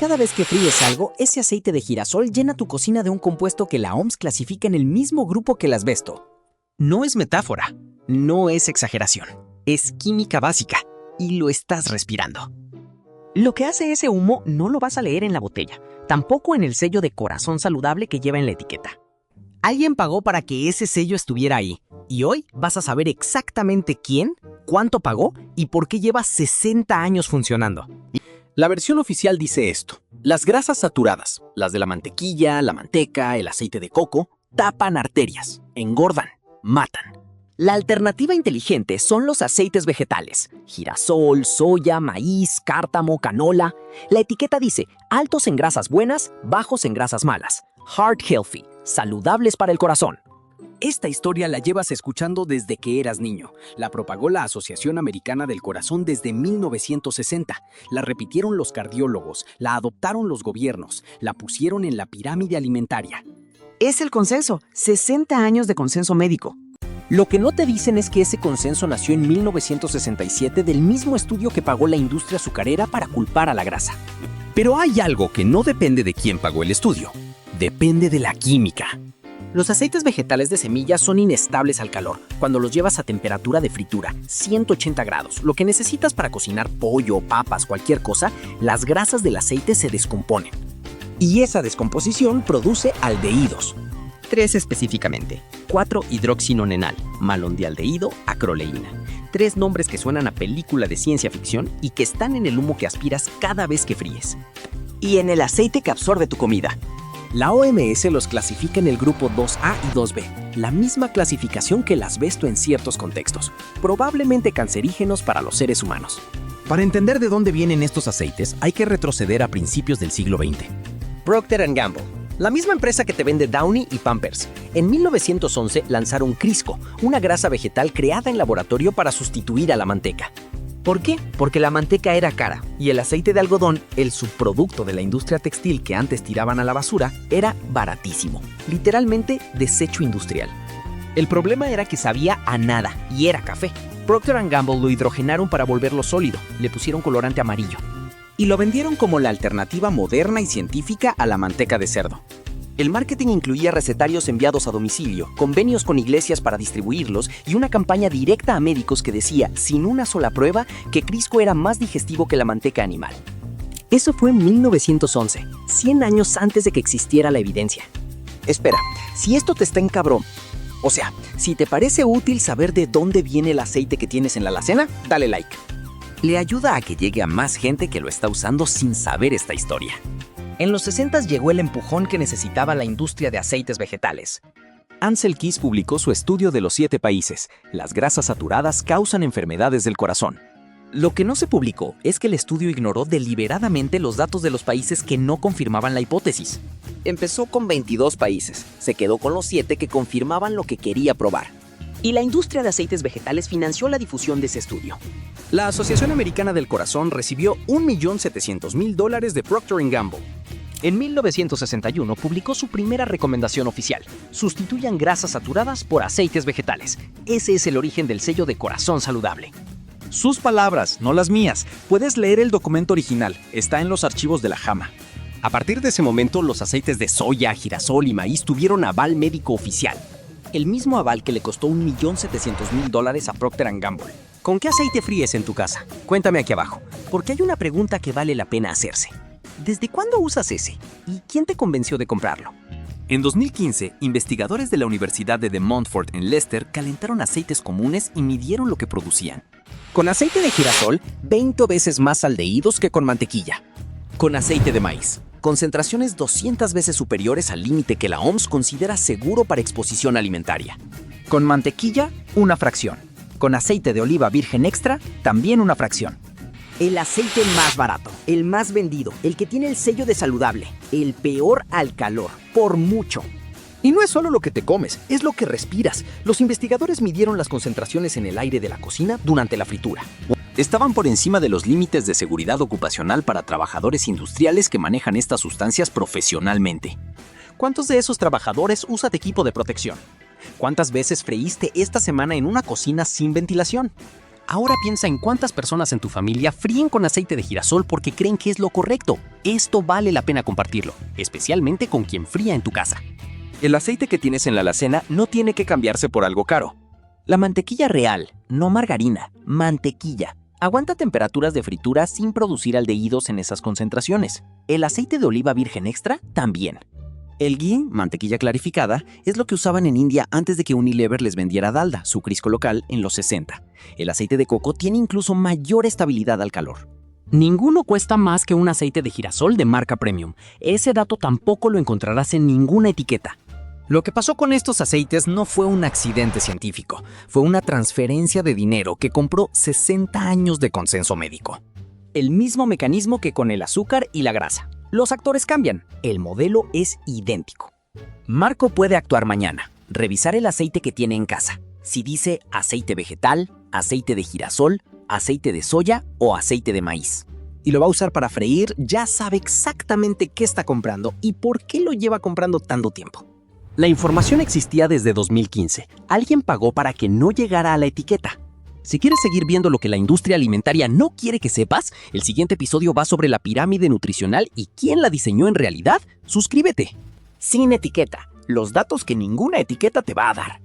Cada vez que fríes algo, ese aceite de girasol llena tu cocina de un compuesto que la OMS clasifica en el mismo grupo que el asbesto. No es metáfora, no es exageración, es química básica y lo estás respirando. Lo que hace ese humo no lo vas a leer en la botella, tampoco en el sello de corazón saludable que lleva en la etiqueta. Alguien pagó para que ese sello estuviera ahí y hoy vas a saber exactamente quién, cuánto pagó y por qué lleva 60 años funcionando. La versión oficial dice esto: las grasas saturadas, las de la mantequilla, la manteca, el aceite de coco, tapan arterias, engordan, matan. La alternativa inteligente son los aceites vegetales: girasol, soya, maíz, cártamo, canola. La etiqueta dice altos en grasas buenas, bajos en grasas malas. Heart healthy, saludables para el corazón. Esta historia la llevas escuchando desde que eras niño. La propagó la Asociación Americana del Corazón desde 1960. La repitieron los cardiólogos, la adoptaron los gobiernos, la pusieron en la pirámide alimentaria. Es el consenso, 60 años de consenso médico. Lo que no te dicen es que ese consenso nació en 1967 del mismo estudio que pagó la industria azucarera para culpar a la grasa. Pero hay algo que no depende de quién pagó el estudio. Depende de la química. Los aceites vegetales de semillas son inestables al calor cuando los llevas a temperatura de fritura, 180 grados. Lo que necesitas para cocinar pollo, papas, cualquier cosa, las grasas del aceite se descomponen. Y esa descomposición produce aldehídos. 3 específicamente: 4-hidroxinonenal, malondialdehído, acroleína. 3 nombres que suenan a película de ciencia ficción y que están en el humo que aspiras cada vez que fríes. Y en el aceite que absorbe tu comida. La OMS los clasifica en el grupo 2A y 2B, la misma clasificación que el asbesto en ciertos contextos, probablemente cancerígenos para los seres humanos. Para entender de dónde vienen estos aceites, hay que retroceder a principios del siglo XX. Procter & Gamble, la misma empresa que te vende Downy y Pampers, en 1911 lanzaron Crisco, una grasa vegetal creada en laboratorio para sustituir a la manteca. ¿Por qué? Porque la manteca era cara y el aceite de algodón, el subproducto de la industria textil que antes tiraban a la basura, era baratísimo, literalmente desecho industrial. El problema era que sabía a nada y era café. Procter & Gamble lo hidrogenaron para volverlo sólido, le pusieron colorante amarillo y lo vendieron como la alternativa moderna y científica a la manteca de cerdo. El marketing incluía recetarios enviados a domicilio, convenios con iglesias para distribuirlos y una campaña directa a médicos que decía, sin una sola prueba, que Crisco era más digestivo que la manteca animal. Eso fue en 1911, 100 años antes de que existiera la evidencia. Espera, si esto te está encabrón, o sea, si te parece útil saber de dónde viene el aceite que tienes en la alacena, dale like. Le ayuda a que llegue a más gente que lo está usando sin saber esta historia. En los 60 llegó el empujón que necesitaba la industria de aceites vegetales. Ansel Keys publicó su estudio de los 7 países. Las grasas saturadas causan enfermedades del corazón. Lo que no se publicó es que el estudio ignoró deliberadamente los datos de los países que no confirmaban la hipótesis. Empezó con 22 países, se quedó con los 7 que confirmaban lo que quería probar. Y la industria de aceites vegetales financió la difusión de ese estudio. La Asociación Americana del Corazón recibió $1.700.000 de Procter & Gamble. En 1961 publicó su primera recomendación oficial: sustituyan grasas saturadas por aceites vegetales. Ese es el origen del sello de corazón saludable. Sus palabras, no las mías. Puedes leer el documento original, está en los archivos de la JAMA. A partir de ese momento, los aceites de soya, girasol y maíz tuvieron aval médico oficial. El mismo aval que le costó $1.700.000 a Procter & Gamble. ¿Con qué aceite fríes en tu casa? Cuéntame aquí abajo, porque hay una pregunta que vale la pena hacerse. ¿Desde cuándo usas ese? ¿Y quién te convenció de comprarlo? En 2015, investigadores de la Universidad de Montfort en Leicester calentaron aceites comunes y midieron lo que producían. Con aceite de girasol, 20 veces más aldehídos que con mantequilla. Con aceite de maíz, concentraciones 200 veces superiores al límite que la OMS considera seguro para exposición alimentaria. Con mantequilla, una fracción. Con aceite de oliva virgen extra, también una fracción. El aceite más barato, el más vendido, el que tiene el sello de saludable, el peor al calor, por mucho. Y no es solo lo que te comes, es lo que respiras. Los investigadores midieron las concentraciones en el aire de la cocina durante la fritura. Estaban por encima de los límites de seguridad ocupacional para trabajadores industriales que manejan estas sustancias profesionalmente. ¿Cuántos de esos trabajadores usan equipo de protección? ¿Cuántas veces freíste esta semana en una cocina sin ventilación? Ahora piensa en cuántas personas en tu familia fríen con aceite de girasol porque creen que es lo correcto. Esto vale la pena compartirlo, especialmente con quien fría en tu casa. El aceite que tienes en la alacena no tiene que cambiarse por algo caro. La mantequilla real, no margarina, mantequilla, aguanta temperaturas de fritura sin producir aldehídos en esas concentraciones. El aceite de oliva virgen extra también. El ghee, mantequilla clarificada, es lo que usaban en India antes de que Unilever les vendiera Dalda, su crisco local, en los 60. El aceite de coco tiene incluso mayor estabilidad al calor. Ninguno cuesta más que un aceite de girasol de marca premium. Ese dato tampoco lo encontrarás en ninguna etiqueta. Lo que pasó con estos aceites no fue un accidente científico, fue una transferencia de dinero que compró 60 años de consenso médico. El mismo mecanismo que con el azúcar y la grasa. Los actores cambian, el modelo es idéntico. Marco puede actuar mañana, revisar el aceite que tiene en casa. Si dice aceite vegetal, aceite de girasol, aceite de soya o aceite de maíz. Y lo va a usar para freír, ya sabe exactamente qué está comprando y por qué lo lleva comprando tanto tiempo. La información existía desde 2015. Alguien pagó para que no llegara a la etiqueta. Si quieres seguir viendo lo que la industria alimentaria no quiere que sepas, el siguiente episodio va sobre la pirámide nutricional y quién la diseñó en realidad. Suscríbete. Sin etiqueta, los datos que ninguna etiqueta te va a dar.